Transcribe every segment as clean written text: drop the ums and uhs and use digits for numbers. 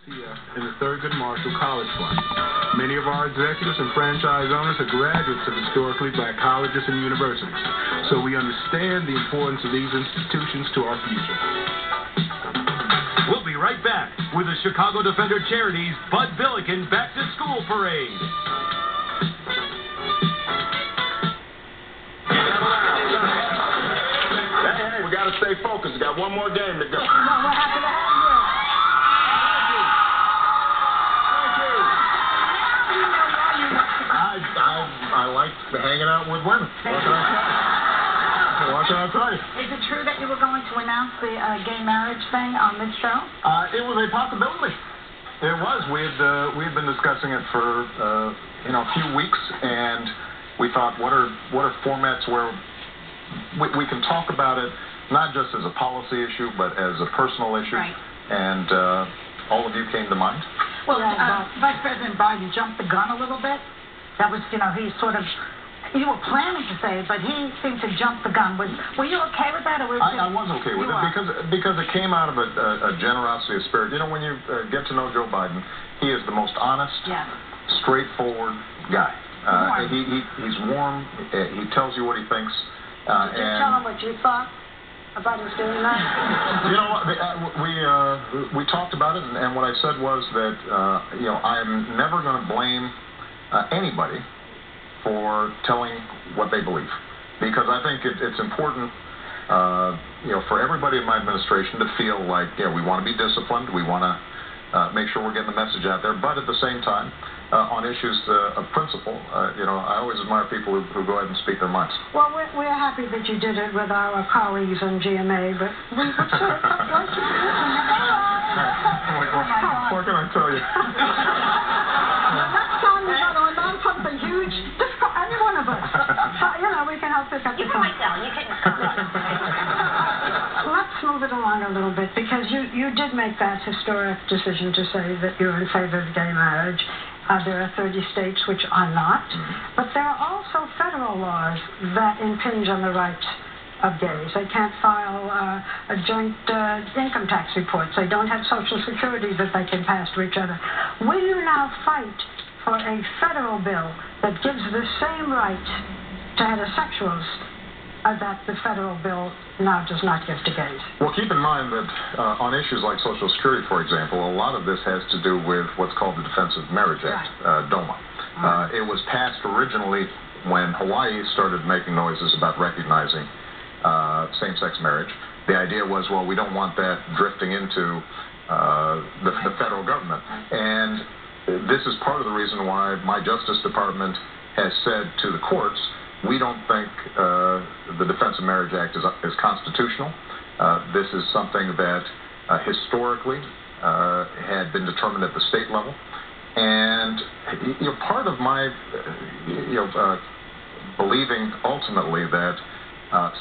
here in the Thurgood Marshall College Fund. Many of our executives and franchise owners are graduates of historically black colleges and universities, so we understand the importance of these institutions to our future. We'll be right back with the Chicago Defender Charities Bud Billiken Back to School Parade. Hey, we got to stay focused. We got one more game to go. We're happy to have you. I like hanging out with women. What can I tell you? Is it true that you were going to announce the gay marriage thing on this show? It was a possibility. It was. We had been discussing it for a few weeks, and we thought, what are formats where we can talk about it not just as a policy issue, but as a personal issue. Right. And all of you came to mind. Well, Vice President Biden jumped the gun a little bit. That was, he sort of, you were planning to say it, but he seemed to jump the gun. Were you okay with that? Or was I was okay with it because it came out of a generosity of spirit. When you get to know Joe Biden, he is the most honest, straightforward guy. He's warm. He tells you what he thinks. Did you tell him what you thought about his doing that? We talked about it, and what I said was that I'm never going to blame anybody for telling what they believe, because I think it's important, for everybody in my administration to feel like, we want to be disciplined, we want to make sure we're getting the message out there, but at the same time, on issues of principle, I always admire people who go ahead and speak their minds. Well, we're happy that you did it with our colleagues in GMA, but we would say, what can I tell you? Next time you got to announce something huge, just call any one of us. We can help pick up the phone. You can Let's move it along a little bit, because you did make that historic decision to say that you're in favor of gay marriage. There are 30 states which are not, but there are also federal laws that impinge on the rights of gays. They can't file a joint income tax reports. They don't have Social Security that they can pass to each other. Will you now fight for a federal bill that gives the same rights to heterosexuals that the federal bill now does not give to gays? Well, keep in mind that on issues like Social Security, for example, a lot of this has to do with what's called the Defense of Marriage Act, DOMA. It was passed originally when Hawaii started making noises about recognizing same-sex marriage. The idea was, well, we don't want that drifting into the federal government. And this is part of the reason why my Justice Department has said to the courts, we don't think the Defense of Marriage Act is constitutional. This is something that historically had been determined at the state level. And part of my believing ultimately that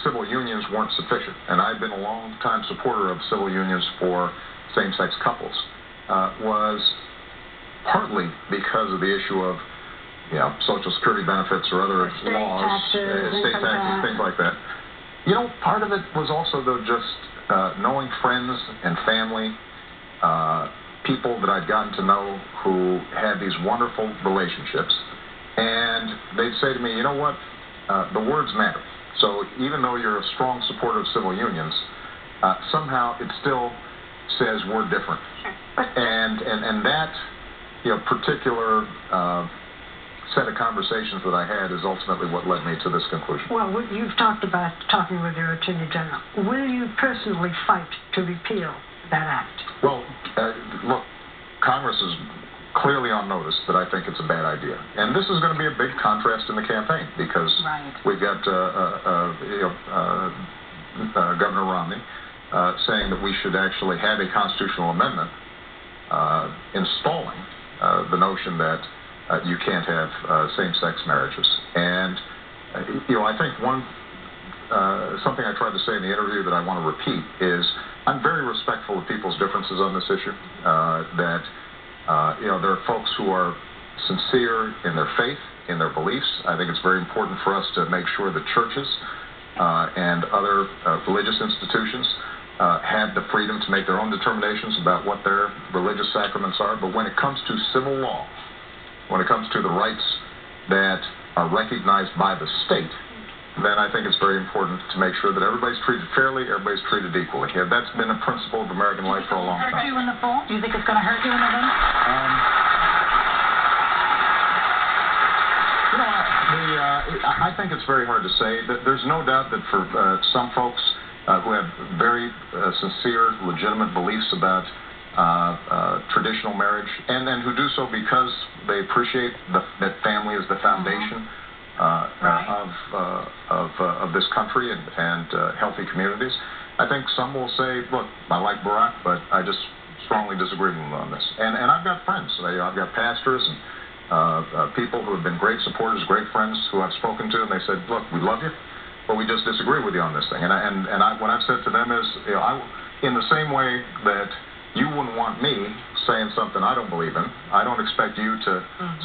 civil unions weren't sufficient, and I've been a long-time supporter of civil unions for same-sex couples, was partly because of the issue of Social Security benefits or other laws, state taxes, things like that. Part of it was also, though, just knowing friends and family, people that I'd gotten to know who had these wonderful relationships, and they'd say to me, you know what, the words matter. So even though you're a strong supporter of civil unions, somehow it still says we're different. And that particular set of conversations that I had is ultimately what led me to this conclusion. Well, you've talked about talking with your Attorney General. Will you personally fight to repeal that act? Well, look, Congress is clearly on notice that I think it's a bad idea. And this is going to be a big contrast in the campaign, because we've got Governor Romney saying that we should actually have a constitutional amendment installing the notion that you can't have same-sex marriages. And, I think something I tried to say in the interview that I want to repeat is I'm very respectful of people's differences on this issue, that there are folks who are sincere in their faith, in their beliefs. I think it's very important for us to make sure that churches and other religious institutions have the freedom to make their own determinations about what their religious sacraments are. But when it comes to civil law, when it comes to the rights that are recognized by the state, then I think it's very important to make sure that everybody's treated fairly, everybody's treated equally. Yeah, that's been a principle of American life for a long time. Hurt you in the fall? Do you think it's going to hurt you in the win? I think it's very hard to say. There's no doubt that for some folks who have very sincere, legitimate beliefs about traditional marriage, and who do so because they appreciate that family is the foundation of this country and healthy communities. I think some will say, look, I like Barack, but I just strongly disagree with him on this. And I've got friends. I've got pastors and people who have been great supporters, great friends who I've spoken to, and they said, look, we love you, but we just disagree with you on this thing. And what I've said to them is, in the same way that you wouldn't want me saying something I don't believe in, I don't expect you to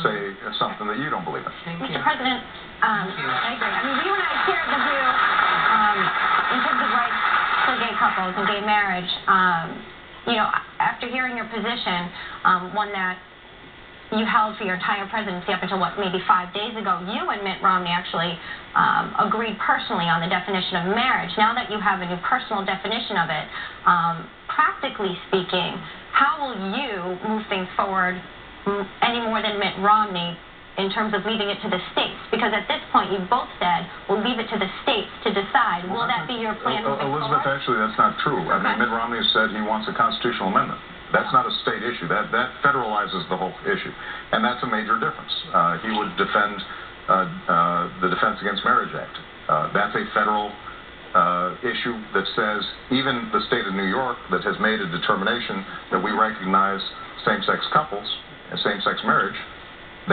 say something that you don't believe in. Mr. President, I agree. I mean, you and I share the view in terms of rights for gay couples and gay marriage. After hearing your position, one that you held for your entire presidency up until, maybe 5 days ago, you and Mitt Romney actually agreed personally on the definition of marriage. Now that you have a new personal definition of it, practically speaking, how will you move things forward any more than Mitt Romney in terms of leaving it to the states? Because at this point, you both said, we'll leave it to the states to decide. Will that be your plan moving Elizabeth, forward? actually, that's not true. Okay. I mean, Mitt Romney said he wants a constitutional amendment. That's not a state issue. That federalizes the whole issue. And that's a major difference. He would defend the Defense Against Marriage Act. That's a federal issue that says even the state of New York that has made a determination that we recognize same-sex couples and same-sex marriage,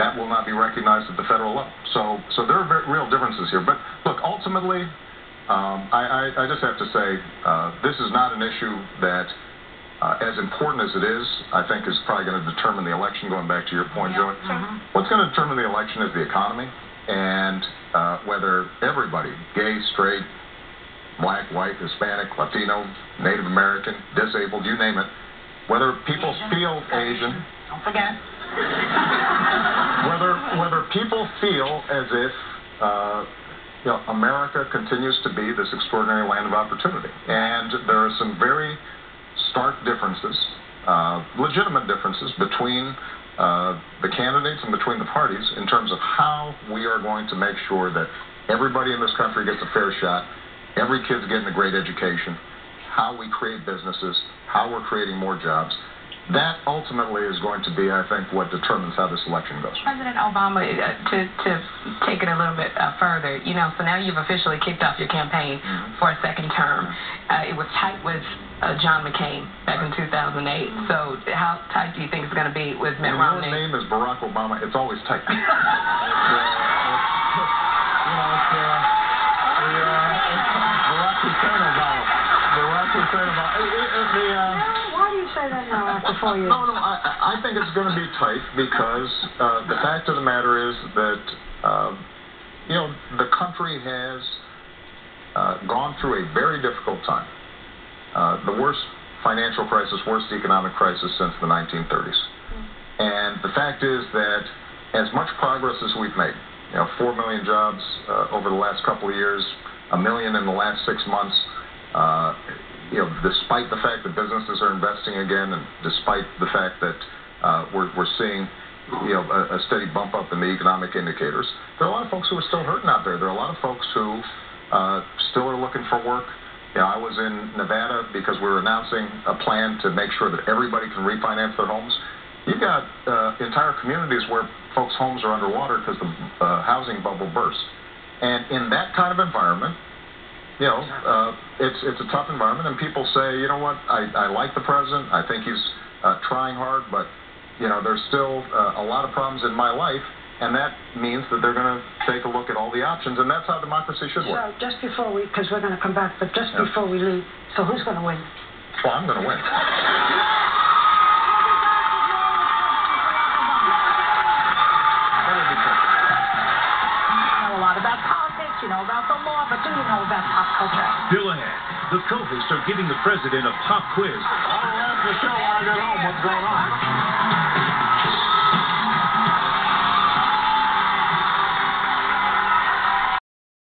that will not be recognized at the federal level. So there are real differences here. But look, ultimately, I just have to say this is not an issue that, as important as it is, I think is probably going to determine the election, going back to your point, Joey. What's going to determine the election is the economy, and whether everybody, gay, straight, black, white, Hispanic, Latino, Native American, disabled, you name it, whether people feel Asian, Don't forget. whether people feel as if America continues to be this extraordinary land of opportunity. And there are some very stark differences, legitimate differences between the candidates and between the parties in terms of how we are going to make sure that everybody in this country gets a fair shot, every kid's getting a great education, how we create businesses, how we're creating more jobs. That ultimately is going to be, I think, what determines how this election goes. President Obama, to take it a little bit further, so now you've officially kicked off your campaign for a second term. It was tight with John McCain back in 2008. So how tight do you think it's going to be with Mitt Romney? Your name is Barack Obama. It's always tight. Barack Hussein Obama. Barack Hussein Obama. Why do you say that now after 4 years? No, I think it's going to be tight because the fact of the matter is that, the country has gone through a very difficult time. The worst financial crisis, worst economic crisis since the 1930s. And the fact is that as much progress as we've made, 4 million jobs over the last couple of years, 1 million in the last 6 months, despite the fact that businesses are investing again, and despite the fact that we're seeing a steady bump up in the economic indicators, there are a lot of folks who are still hurting out there. There are a lot of folks who still are looking for work. I was in Nevada because we were announcing a plan to make sure that everybody can refinance their homes. You've got entire communities where folks' homes are underwater because the housing bubble burst. And in that kind of environment, it's a tough environment, and people say, you know what, I like the president, I think he's trying hard, but, there's still a lot of problems in my life, and that means that they're going to take a look at all the options, and that's how democracy should work. So just before because we're going to come back, but just before we leave, so who's going to win? Well, I'm going to win. About politics, about the law, but do you know about pop culture? Still ahead, the co-hosts are giving the president a pop quiz. I'll ask Michelle when I get home what's going on.